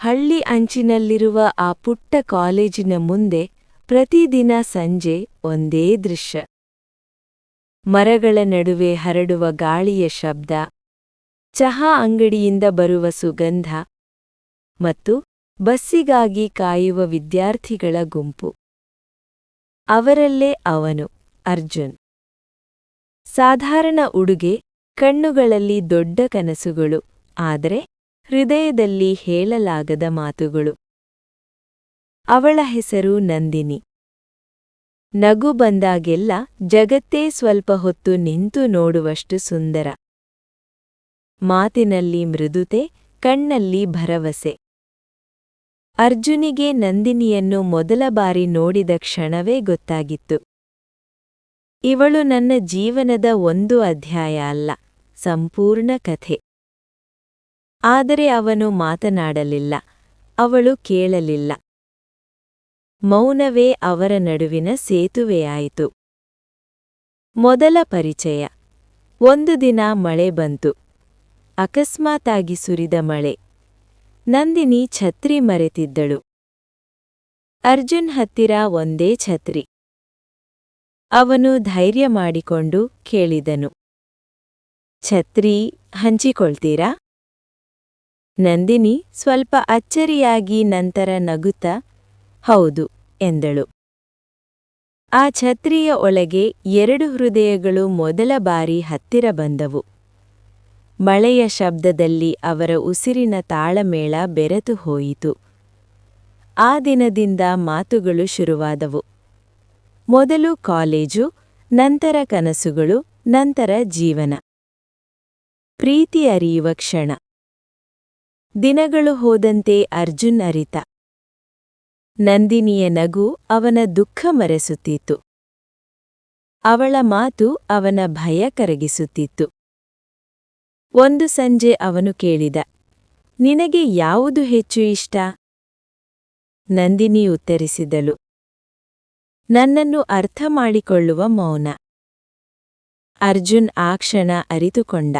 ಹಳ್ಳಿ ಅಂಚಿನಲ್ಲಿರುವ ಆ ಪುಟ್ಟ ಕಾಲೇಜಿನ ಮುಂದೆ ಪ್ರತಿದಿನ ಸಂಜೆ ಒಂದೇ ದೃಶ್ಯ. ಮರಗಳ ನಡುವೆ ಹರಡುವ ಗಾಳಿಯ ಶಬ್ದ, ಚಹಾ ಅಂಗಡಿಯಿಂದ ಬರುವ ಸುಗಂಧ ಮತ್ತು ಬಸ್ಸಿಗಾಗಿ ಕಾಯುವ ವಿದ್ಯಾರ್ಥಿಗಳ ಗುಂಪು. ಅವರಲ್ಲೇ ಅವನು, ಅರ್ಜುನ್. ಸಾಧಾರಣ ಉಡುಗೆ, ಕಣ್ಣುಗಳಲ್ಲಿ ದೊಡ್ಡ ಕನಸುಗಳು, ಆದರೆ ಹೃದಯದಲ್ಲಿ ಹೇಳಲಾಗದ ಮಾತುಗಳು. ಅವಳ ಹೆಸರು ನಂದಿನಿ. ನಗು ಬಂದಾಗೆಲ್ಲ ಜಗತ್ತೇ ಸ್ವಲ್ಪ ಹೊತ್ತು ನಿಂತು ನೋಡುವಷ್ಟು ಸುಂದರ. ಮಾತಿನಲ್ಲಿ ಮೃದುತೆ, ಕಣ್ಣಲ್ಲಿ ಭರವಸೆ. ಅರ್ಜುನಿಗೆ ನಂದಿನಿಯನ್ನು ಮೊದಲ ಬಾರಿ ನೋಡಿದ ಕ್ಷಣವೇ ಗೊತ್ತಾಗಿತ್ತು. ಇವಳು ನನ್ನ ಜೀವನದ ಒಂದು ಅಧ್ಯಾಯ ಅಲ್ಲ, ಸಂಪೂರ್ಣ ಕಥೆ. ಆದರೆ ಅವನು ಮಾತನಾಡಲಿಲ್ಲ, ಅವಳು ಕೇಳಲಿಲ್ಲ. ಮೌನವೇ ಅವರ ನಡುವಿನ ಸೇತುವೆಯಾಯಿತು. ಮೊದಲ ಪರಿಚಯ. ಒಂದು ದಿನ ಮಳೆ ಬಂತು. ಅಕಸ್ಮಾತಾಗಿ ಸುರಿದ ಮಳೆ. ನಂದಿನಿ ಛತ್ರಿ ಮರೆತಿದ್ದಳು. ಅರ್ಜುನ್ ಹತ್ತಿರ ಒಂದೇ ಛತ್ರಿ. ಅವನು ಧೈರ್ಯ ಮಾಡಿಕೊಂಡು ಕೇಳಿದನು, ಛತ್ರಿ ಹಂಚಿಕೊಳ್ತೀರಾ? ನಂದಿನಿ ಸ್ವಲ್ಪ ಅಚ್ಚರಿಯಾಗಿ ನಂತರ ನಗುತ್ತಾ ಹೌದು ಎಂದಳು. ಆ ಛತ್ರಿಯ ಒಳಗೆ 2 ಹೃದಯಗಳು ಮೊದಲ ಬಾರಿ ಹತ್ತಿರ ಬಂದವು. ಮಳೆಯ ಶಬ್ದದಲ್ಲಿ ಅವರ ಉಸಿರಿನ ತಾಳಮೇಳ ಬೆರೆತು ಹೋಯಿತು. ಆ ದಿನದಿಂದ ಮಾತುಗಳು ಶುರುವಾದವು. ಮೊದಲು ಕಾಲೇಜು, ನಂತರ ಕನಸುಗಳು, ನಂತರ ಜೀವನ. ಪ್ರೀತಿ ಅರಿಯುವ ಕ್ಷಣ. ದಿನಗಳು ಹೋದಂತೆ ಅರ್ಜುನ್ ಅರಿತ. ನಂದಿನಿಯ ನಗು ಅವನ ದುಃಖ ಮರೆಸುತ್ತಿತ್ತು. ಅವಳ ಮಾತು ಅವನ ಭಯ ಕರಗಿಸುತ್ತಿತ್ತು. ಒಂದು ಸಂಜೆ ಅವನು ಕೇಳಿದ, ನಿನಗೆ ಯಾವುದು ಹೆಚ್ಚು ಇಷ್ಟ? ನಂದಿನಿ ಉತ್ತರಿಸಿದಳು, ನನ್ನನ್ನು ಅರ್ಥ ಮಾಡಿಕೊಳ್ಳುವ ಮೌನ. ಅರ್ಜುನ್ ಆ ಕ್ಷಣ ಅರಿತುಕೊಂಡ.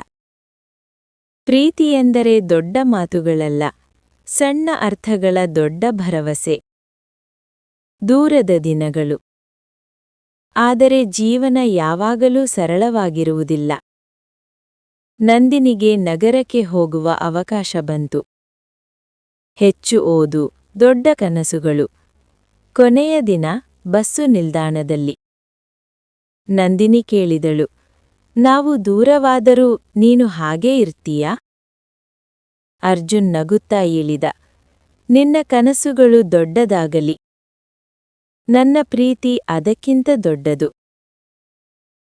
ಪ್ರೀತಿಯೆಂದರೆ ದೊಡ್ಡ ಮಾತುಗಳಲ್ಲ, ಸಣ್ಣ ಅರ್ಥಗಳ ದೊಡ್ಡ ಭರವಸೆ. ದೂರದ ದಿನಗಳು. ಆದರೆ ಜೀವನ ಯಾವಾಗಲೂ ಸರಳವಾಗಿರುವುದಿಲ್ಲ. ನಂದಿನಿಗೆ ನಗರಕ್ಕೆ ಹೋಗುವ ಅವಕಾಶ ಬಂತು. ಹೆಚ್ಚು ಓದು, ದೊಡ್ಡ ಕನಸುಗಳು. ಕೊನೆಯ ದಿನ ಬಸ್ಸು ನಿಲ್ದಾಣದಲ್ಲಿ. ನಂದಿನಿ ಕೇಳಿದಳು, ನಾವು ದೂರವಾದರೂ ನೀನು ಹಾಗೇ ಇರ್ತೀಯಾ? ಅರ್ಜುನ್ ನಗುತ್ತಾ ಹೇಳಿದ, ನಿನ್ನ ಕನಸುಗಳು ದೊಡ್ಡದಾಗಲಿ. ನನ್ನ ಪ್ರೀತಿ ಅದಕ್ಕಿಂತ ದೊಡ್ಡದು.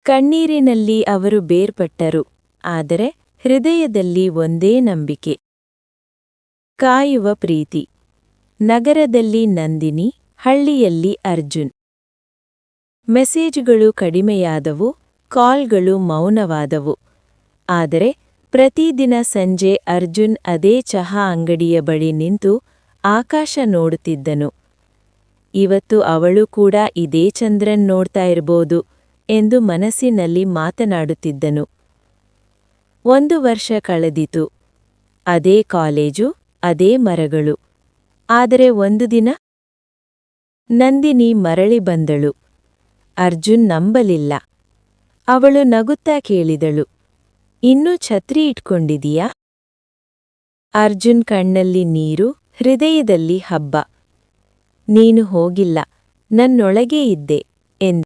ಕಣ್ಣೀರಿನಲ್ಲಿ ಅವರು ಬೇರ್ಪಟ್ಟರು, ಆದರೆ ಹೃದಯದಲ್ಲಿ ಒಂದೇ ನಂಬಿಕೆ. ಕಾಯುವ ಪ್ರೀತಿ. ನಗರದಲ್ಲಿ ನಂದಿನಿ, ಹಳ್ಳಿಯಲ್ಲಿ ಅರ್ಜುನ್. ಮೆಸೇಜ್ಗಳು ಕಡಿಮೆಯಾದವು, ಕಾಲ್ಗಳು ಮೌನವಾದವು. ಆದರೆ ಪ್ರತಿದಿನ ಸಂಜೆ ಅರ್ಜುನ್ ಅದೇ ಚಹಾ ಅಂಗಡಿಯ ಬಳಿ ನಿಂತು ಆಕಾಶ ನೋಡುತ್ತಿದ್ದನು. ಇವತ್ತು ಅವಳು ಕೂಡ ಇದೇ ಚಂದ್ರನ್ ನೋಡ್ತಾ ಇರ್ಬೋದು ಎಂದು ಮನಸ್ಸಿನಲ್ಲಿ ಮಾತನಾಡುತ್ತಿದ್ದನು. 1 ವರ್ಷ ಕಳೆದಿತು. ಅದೇ ಕಾಲೇಜು, ಅದೇ ಮರಗಳು. ಆದರೆ ಒಂದು ದಿನ ನಂದಿನಿ ಮರಳಿ ಬಂದಳು. ಅರ್ಜುನ್ ನಂಬಲಿಲ್ಲ. ಅವಳು ನಗುತ್ತಾ ಕೇಳಿದಳು, ಇನ್ನೂ ಛತ್ರಿ ಇಟ್ಕೊಂಡಿದೀಯಾ? ಅರ್ಜುನ್ ಕಣ್ಣಲ್ಲಿ ನೀರು, ಹೃದಯದಲ್ಲಿ ಹಬ್ಬ. ನೀನು ಹೋಗಿಲ್ಲ, ನನ್ನೊಳಗೇ ಇದ್ದೆ ಎಂದು